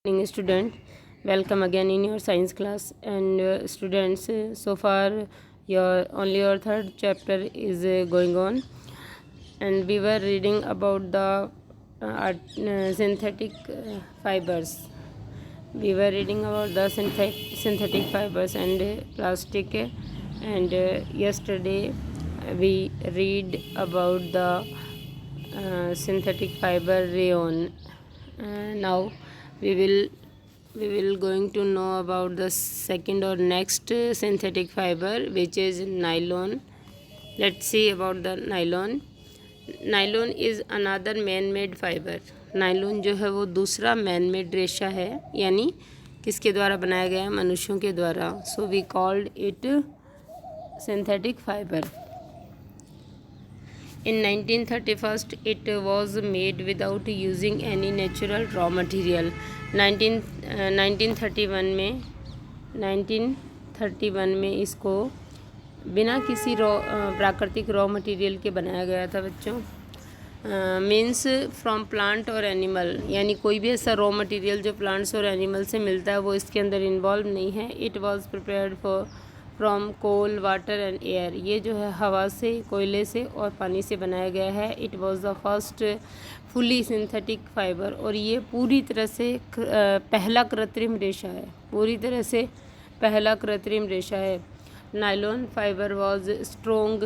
evening, student. Welcome again in your science class. And students, so far your third chapter is going on, and we were reading about the synthetic fibers. We were reading about the synthetic fibers and plastic, and yesterday we read about the synthetic fiber rayon. Now we will going to know about the second or next synthetic fiber, which is nylon. Let's see about the nylon. Nylon is another man made fibre. Nylon जो है वो दूसरा man made रेशा है, यानी किसके द्वारा बनाया गया है? मनुष्यों के द्वारा. So we called it synthetic fibre. In 1931 it was made without using any natural raw material. 1931 में इसको बिना किसी प्राकृतिक रॉ मटेरियल के बनाया गया था बच्चों. मीन्स फ्रॉम प्लांट और एनिमल, यानी कोई भी ऐसा रॉ मटेरियल जो प्लांट्स और एनिमल से मिलता है वो इसके अंदर इन्वॉल्व नहीं है. It was prepared from coal, water and air. ये जो है हवा से, कोयले से और पानी से बनाया गया है. It was the first fully synthetic fibre, और ये पूरी तरह से पहला कृत्रिम रेशा है. पूरी तरह से पहला कृत्रिम रेशा है. Nylon fibre was strong,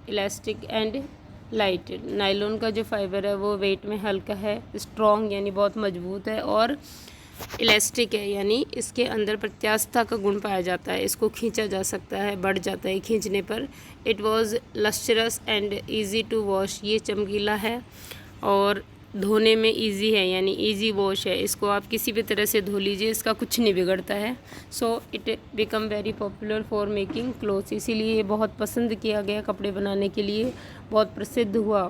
elastic and light. Nylon का जो फाइबर है वो वेट में हल्का है, स्ट्रॉन्ग यानी बहुत मजबूत है, और इलास्टिक है यानी इसके अंदर प्रत्यास्थता का गुण पाया जाता है. इसको खींचा जा सकता है, बढ़ जाता है खींचने पर. It was lustrous and easy to wash. ये चमकीला है और धोने में इजी है, यानी इजी वॉश है. इसको आप किसी भी तरह से धो लीजिए, इसका कुछ नहीं बिगड़ता है. So it become very popular for making clothes. इसीलिए ये बहुत पसंद किया गया, कपड़े बनाने के लिए बहुत प्रसिद्ध हुआ.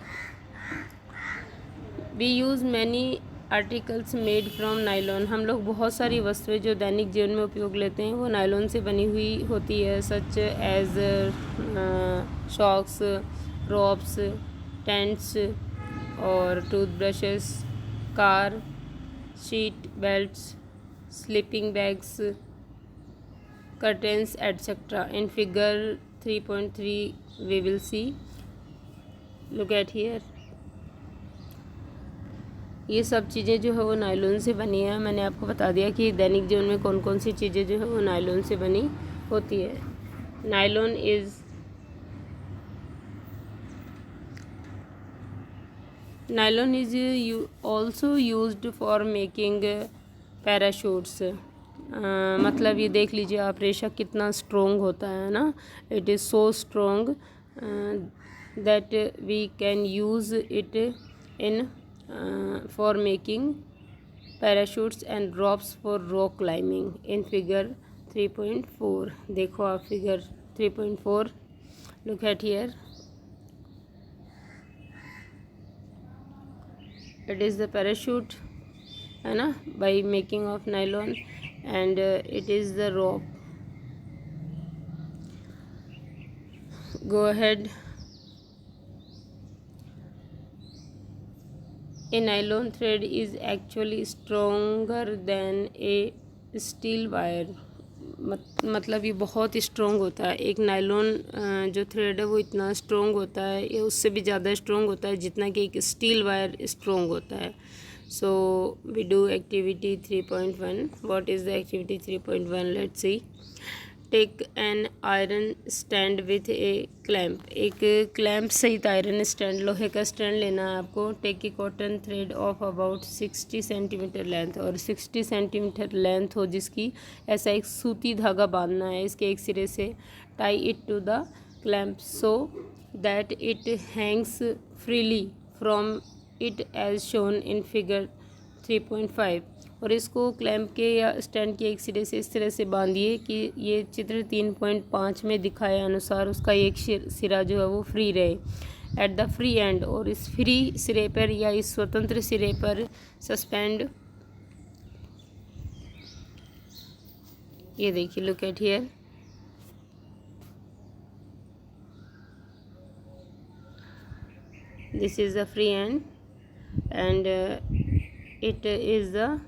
We use many articles made from nylon. हम लोग बहुत सारी वस्तुएं जो दैनिक जीवन में उपयोग लेते हैं वो नायलॉन से बनी हुई होती है. Such as socks, ropes, tents और toothbrushes, car seat, belts, sleeping bags, curtains etcetera. In figure 3.3 we will see. Look at here. ये सब चीज़ें जो है वो नायलॉन से बनी है. मैंने आपको बता दिया कि दैनिक जीवन में कौन कौन सी चीज़ें जो है वो नायलॉन से बनी होती है. Nylon is also used for making parachutes. मतलब ये देख लीजिए आप, रेशा कितना स्ट्रोंग होता है ना. It is so strong that we can use it in for making parachutes and ropes for rock climbing in figure 3.4. देखो आप figure 3.4. look at here. it is the parachute है ना, by making of nylon, and it is the rope. go ahead. A nylon thread is actually stronger than a steel wire. मतलब ये बहुत strong होता है. एक नायलॉन जो thread है वो इतना स्ट्रॉन्ग होता है, ये उससे भी ज़्यादा स्ट्रॉन्ग होता है जितना कि एक स्टील वायर स्ट्रॉन्ग होता है. So we do activity 3.1. What is the activity 3.1? Let's see. Take an iron stand with a clamp. एक क्लैम्प सहित आयरन स्टैंड, लोहे का स्टैंड लेना है आपको. Take a cotton thread of about 60 centimetre length, और 60 सेंटीमीटर लेंथ हो जिसकी, ऐसा एक सूती धागा बांधना है इसके एक सिरे से. Tie it to the clamp so that it hangs freely from it as shown in figure 3.5. और इसको क्लैम्प के या स्टैंड के एक सिरे से इस तरह से बांधिए कि ये चित्र 3.5 में दिखाए अनुसार उसका एक सिरा जो है वो फ्री रहे. एट द फ्री एंड, और इस फ्री सिरे पर या इस स्वतंत्र सिरे पर सस्पेंड. ये देखिए, look at here. This is the free and it is the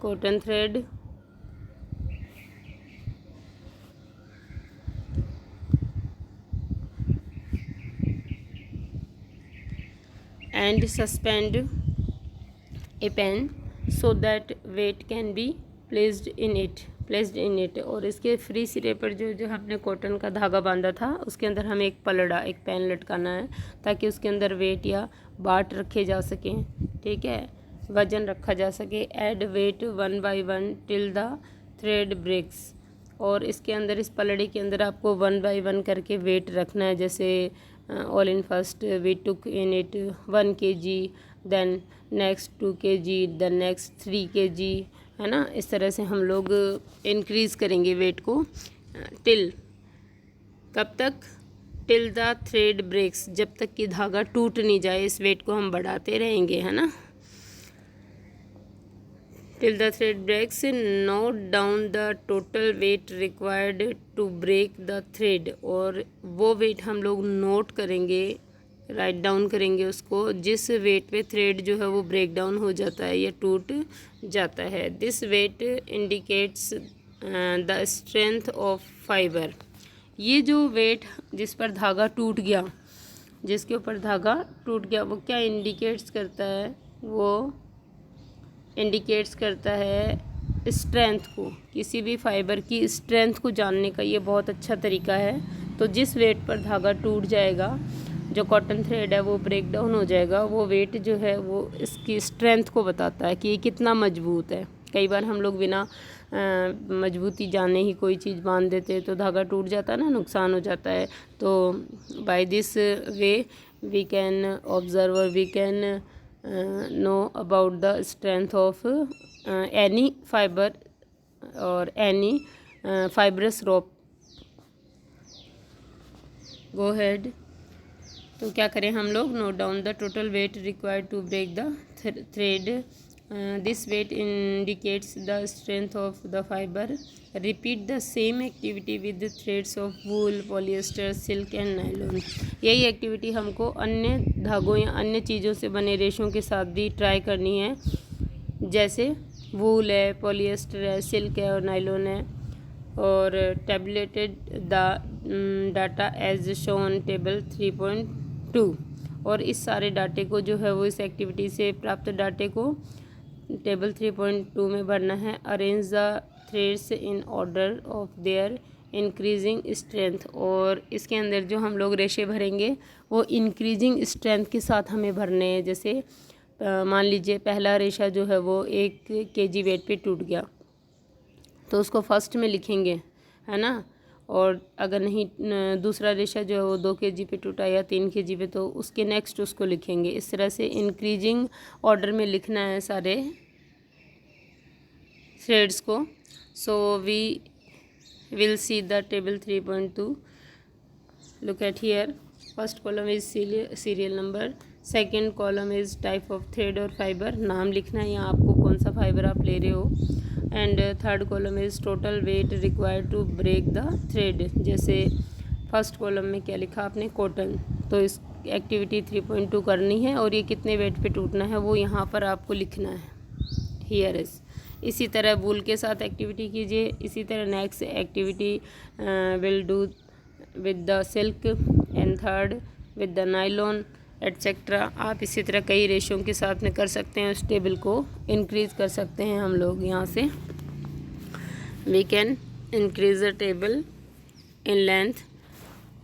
cotton thread, and suspend a pen so that weight can be placed in it। और इसके फ्री सिरे पर जो हमने कॉटन का धागा बांधा था उसके अंदर हमें एक पलड़ा, एक पेन लटकाना है ताकि उसके अंदर वेट या बाट रखे जा सकें, ठीक है, वज़न रखा जा सके। Add weight 1 by 1 till the thread breaks. और इसके अंदर, इस पलड़े के अंदर आपको 1 by 1 करके वेट रखना है। जैसे all in first we took in it 1 kg, then next 2 kg, then next 3 kg, है ना। इस तरह से हम लोग इंक्रीज़ करेंगे वेट को टिल, कब तक, टिल द थ्रेड ब्रेक्स, जब तक कि धागा टूट नहीं जाए। इस वेट को हम बढ़ाते रहेंगे, है ना। Till the thread breaks, note down the total weight required to break the thread. और वो वेट हम लोग नोट करेंगे, राइट डाउन करेंगे उसको, जिस वेट पे थ्रेड जो है वो ब्रेक डाउन हो जाता है या टूट जाता है। This weight indicates the strength of fibre. ये जो वेट जिस पर धागा टूट गया, जिसके ऊपर धागा टूट गया, वो क्या इंडिकेट्स करता है, वो इंडिकेट्स करता है स्ट्रेंथ को। किसी भी फाइबर की स्ट्रेंथ को जानने का ये बहुत अच्छा तरीका है। तो जिस वेट पर धागा टूट जाएगा, जो कॉटन थ्रेड है वो ब्रेक डाउन हो जाएगा, वो वेट जो है वो इसकी स्ट्रेंथ को बताता है कि ये कितना मजबूत है। कई बार हम लोग बिना मजबूती जाने ही कोई चीज़ बांध देते हैं तो धागा टूट जाता है ना, नुकसान हो जाता है। तो by this way we can observe और we can know about the strength of any fiber or any fibrous rope। go ahead। तो क्या करें हम लोग, note down the total weight required to break the thread. This weight indicates the strength of the fibre. Repeat the same activity with threads of wool, polyester, silk and nylon. यही activity हमको अन्य धागों या अन्य चीज़ों से बने रेशों के साथ भी ट्राई करनी है, जैसे वूल है, पॉलिएस्टर है, सिल्क है और नायलॉन है। और tabulated the data as shown table 3.2। और इस सारे डाटे को जो है वो, इस एक्टिविटी से प्राप्त डाटे को टेबल 3.2 में भरना है। Arrange the threads in order of their increasing strength. और इसके अंदर जो हम लोग रेशे भरेंगे वो इंक्रीजिंग स्ट्रेंथ के साथ हमें भरने हैं। जैसे मान लीजिए पहला रेशा जो है वो 1 kg वेट पे टूट गया तो उसको फर्स्ट में लिखेंगे, है ना। और अगर नहीं, दूसरा रेशा जो है वो 2 kg पे टूटा या 3 kg पे, तो उसके नेक्स्ट उसको लिखेंगे। इस तरह से इंक्रीजिंग ऑर्डर में लिखना है सारे थ्रेड्स को। So we will see the table 3.2। Look at here, first column is serial number, second column is type of thread और फाइबर, नाम लिखना है यहाँ आपको कौन सा फाइबर आप ले रहे हो। And third column is total weight required to break the thread. जैसे फर्स्ट कॉलम में क्या लिखा आपने, कॉटन, तो इस एक्टिविटी 3.2 करनी है और ये कितने वेट पे टूटना है वो यहाँ पर आपको लिखना है, हियर इज़। इसी तरह वूल के साथ एक्टिविटी कीजिए। इसी तरह next activity will do with the silk and third with the nylon etcetera. आप इसी तरह कई रेशों के साथ में कर सकते हैं। उस टेबल को इंक्रीज़ कर सकते हैं हम लोग यहाँ से। We can increase the table in length.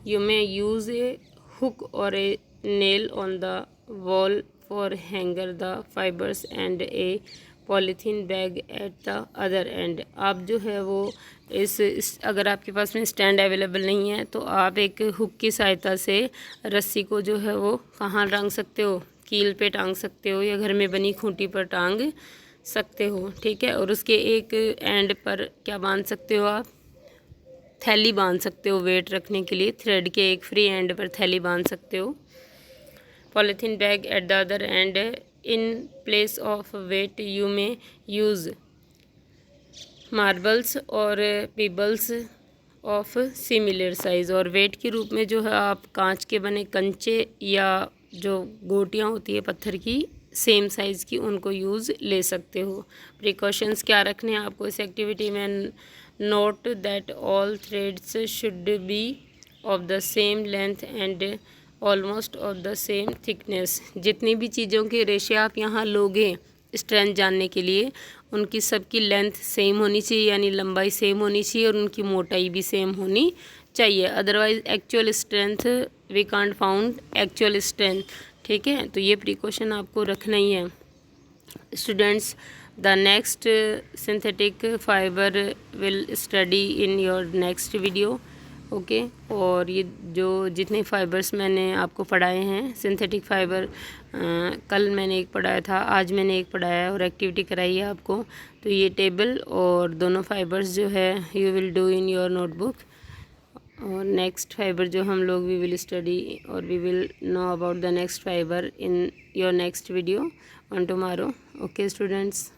You may use a hook और a nail on the wall for hanger the fibres and a polythene bag at the other end. आप जो है वो इस अगर आपके पास में स्टैंड अवेलेबल नहीं है तो आप एक हुक की सहायता से रस्सी को जो है वो कहाँ टांग सकते हो, कील पे टांग सकते हो या घर में बनी खूंटी पर टांग सकते हो, ठीक है। और उसके एक एंड पर क्या बांध सकते हो आप, थैली बांध सकते हो वेट रखने के लिए। थ्रेड के एक फ्री एंड पर थैली बांध सकते हो। Polythene bag at the other end. In place of weight you may use marbles और पेबल्स ऑफ सिमिलर साइज़। और वेट के रूप में जो है आप कांच के बने कंचे या जो गोटियाँ होती है पत्थर की सेम साइज़ की उनको यूज़ ले सकते हो। प्रिकॉशंस क्या रखने हैं आपको इस एक्टिविटी में? Note that all threads should be of the same length and almost of the same thickness. जितनी भी चीज़ों के रेशे आप यहाँ लोगे स्ट्रेंथ जानने के लिए, उनकी सबकी लेंथ सेम होनी चाहिए, यानी लंबाई सेम होनी चाहिए, और उनकी मोटाई भी सेम होनी चाहिए। Otherwise actual strength we can't found actual strength. ठीक है, तो ये प्रिकॉशन आपको रखना ही है students. The next synthetic fibre will study in your next video. Okay, और ये जो जितने फाइबर्स मैंने आपको पढ़ाए हैं सिंथेटिक फाइबर, कल मैंने एक पढ़ाया था, आज मैंने एक पढ़ाया है और एक्टिविटी कराई है आपको। तो ये टेबल और दोनों फाइबर्स जो है you will do in your notebook. और नेक्स्ट फाइबर जो हम लोग वी विल स्टडी और we will know about the next fibre in your next video on tomorrow. Okay students.